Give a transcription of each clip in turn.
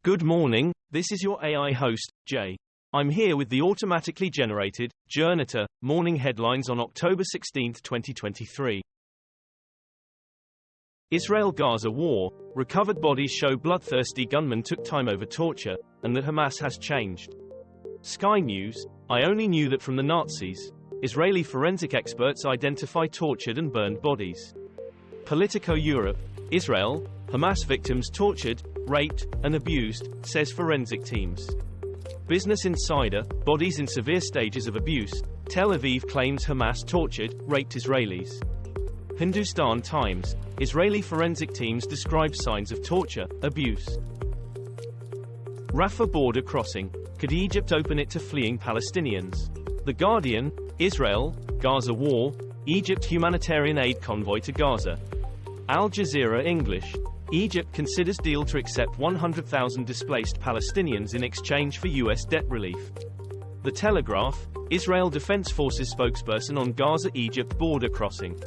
Good morning, this is your AI host, Jay. I'm here with the automatically generated, Journato, morning headlines on October 16, 2023. Israel-Gaza war, recovered bodies show bloodthirsty gunmen took time over torture, and that Hamas has changed. Sky News, I only knew that from the Nazis. Israeli forensic experts identify tortured and burned bodies. Politico Europe, Israel, Hamas victims tortured, raped, and abused, says forensic teams. Business Insider, bodies in severe stages of abuse, Tel Aviv claims Hamas tortured, raped Israelis. Hindustan Times, Israeli forensic teams describe signs of torture, abuse. Rafah border crossing, could Egypt open it to fleeing Palestinians? The Guardian, Israel, Gaza war, Egypt humanitarian aid convoy to Gaza. Al Jazeera English, Egypt considers deal to accept 100,000 displaced Palestinians in exchange for U.S. debt relief. The Telegraph, Israel Defense Forces spokesperson on Gaza-Egypt border crossing.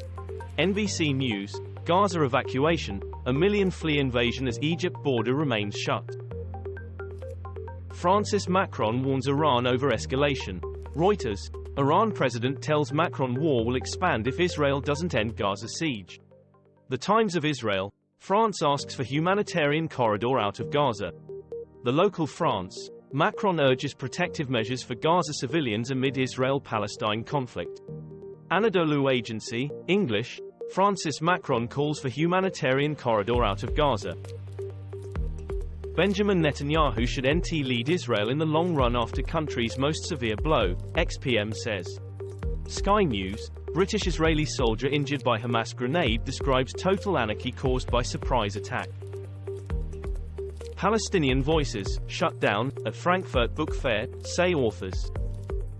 NBC News, Gaza evacuation, a million flee invasion as Egypt border remains shut. Francis Macron warns Iran over escalation. Reuters, Iran president tells Macron war will expand if Israel doesn't end Gaza siege. The Times of Israel, France asks for humanitarian corridor out of Gaza. The local France, Macron urges protective measures for Gaza civilians amid Israel-Palestine conflict. Anadolu Agency, English, Francis Macron calls for humanitarian corridor out of Gaza. Benjamin Netanyahu should lead Israel in the long run after country's most severe blow, ex-PM says. Sky News, British-Israeli soldier injured by Hamas grenade describes total anarchy caused by surprise attack. Palestinian voices, shut down, at Frankfurt Book Fair, say authors.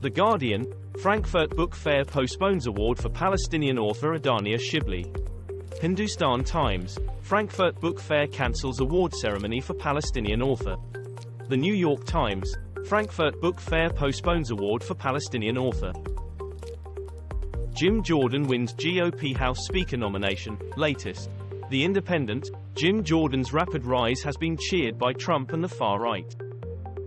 The Guardian, Frankfurt Book Fair postpones award for Palestinian author Adania Shibli. Hindustan Times, Frankfurt Book Fair cancels award ceremony for Palestinian author. The New York Times, Frankfurt Book Fair postpones award for Palestinian author. Jim Jordan wins GOP House Speaker nomination, latest. The Independent, Jim Jordan's rapid rise has been cheered by Trump and the far right.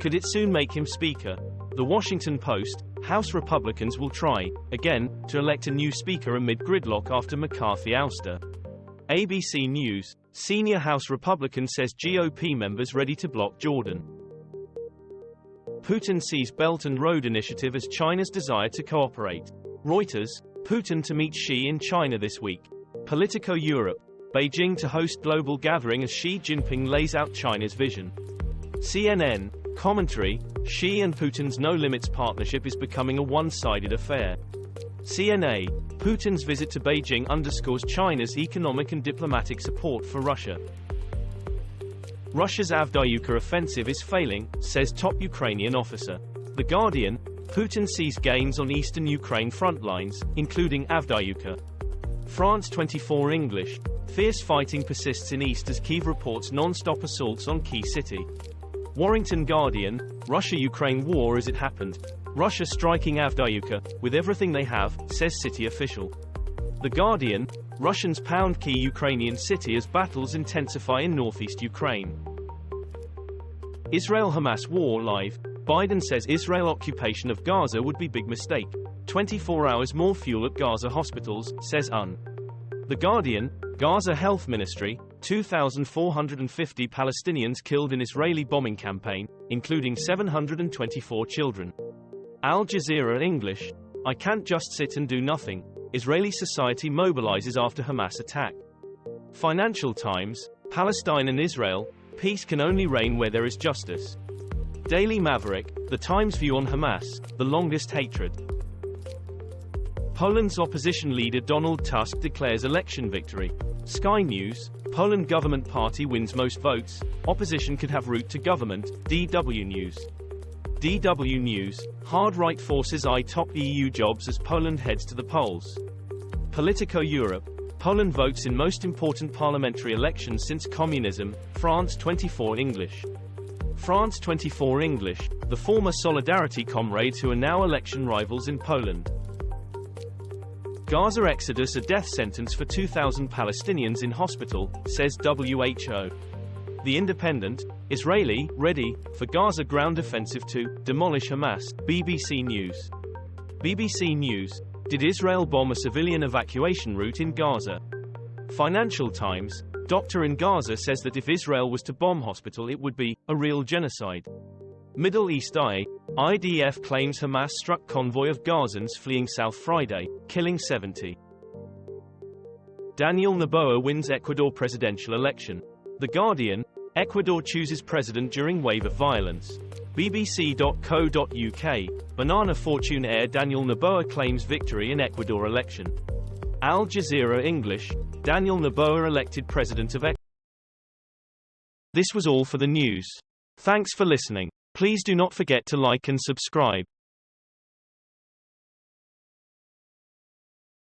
Could it soon make him Speaker? The Washington Post, House Republicans will try, again, to elect a new Speaker amid gridlock after McCarthy ouster. ABC News, senior House Republican says GOP members ready to block Jordan. Putin sees Belt and Road Initiative as China's desire to cooperate. Reuters, Putin to meet Xi in China this week. Politico Europe, Beijing to host global gathering as Xi Jinping lays out China's vision. CNN, commentary, Xi and Putin's no limits partnership is becoming a one-sided affair. CNA, Putin's visit to Beijing underscores China's economic and diplomatic support for Russia. Russia's Avdiivka offensive is failing, says top Ukrainian officer. The Guardian, Putin sees gains on eastern Ukraine front lines, including Avdiivka. France 24 English, fierce fighting persists in east as Kyiv reports non-stop assaults on key city. Warrington Guardian, Russia-Ukraine war as it happened. Russia striking Avdiivka, with everything they have, says city official. The Guardian, Russians pound key Ukrainian city as battles intensify in northeast Ukraine. Israel-Hamas war live, Biden says Israel occupation of Gaza would be big mistake. 24 hours more fuel at Gaza hospitals, says UN. The Guardian, Gaza Health Ministry, 2,450 Palestinians killed in Israeli bombing campaign, including 724 children. Al Jazeera English, I can't just sit and do nothing. Israeli society mobilizes after Hamas attack. Financial Times, Palestine and Israel, peace can only reign where there is justice. Daily Maverick, the Times view on Hamas, the longest hatred. Poland's opposition leader Donald Tusk declares election victory. Sky News, Poland government party wins most votes, opposition could have route to government, DW News. DW News, hard right forces eye top EU jobs as Poland heads to the polls. Politico Europe, Poland votes in most important parliamentary elections since communism, France 24 English. France 24 English, the former Solidarity comrades who are now election rivals in Poland. Gaza exodus a death sentence for 2,000 Palestinians in hospital, says WHO. The Independent, Israeli, ready, for Gaza ground offensive to demolish Hamas. BBC News. BBC News, did Israel bomb a civilian evacuation route in Gaza? Financial Times, doctor in Gaza says that if Israel was to bomb hospital it would be a real genocide. Middle East Eye, IDF claims Hamas struck convoy of Gazans fleeing south Friday, killing 70. Daniel Noboa wins Ecuador presidential election. The Guardian, Ecuador chooses president during wave of violence. BBC.co.uk, banana fortune heir Daniel Noboa claims victory in Ecuador election. Al Jazeera English, Daniel Noboa elected president of Ecuador. This was all for the news. Thanks for listening. Please do not forget to like and subscribe.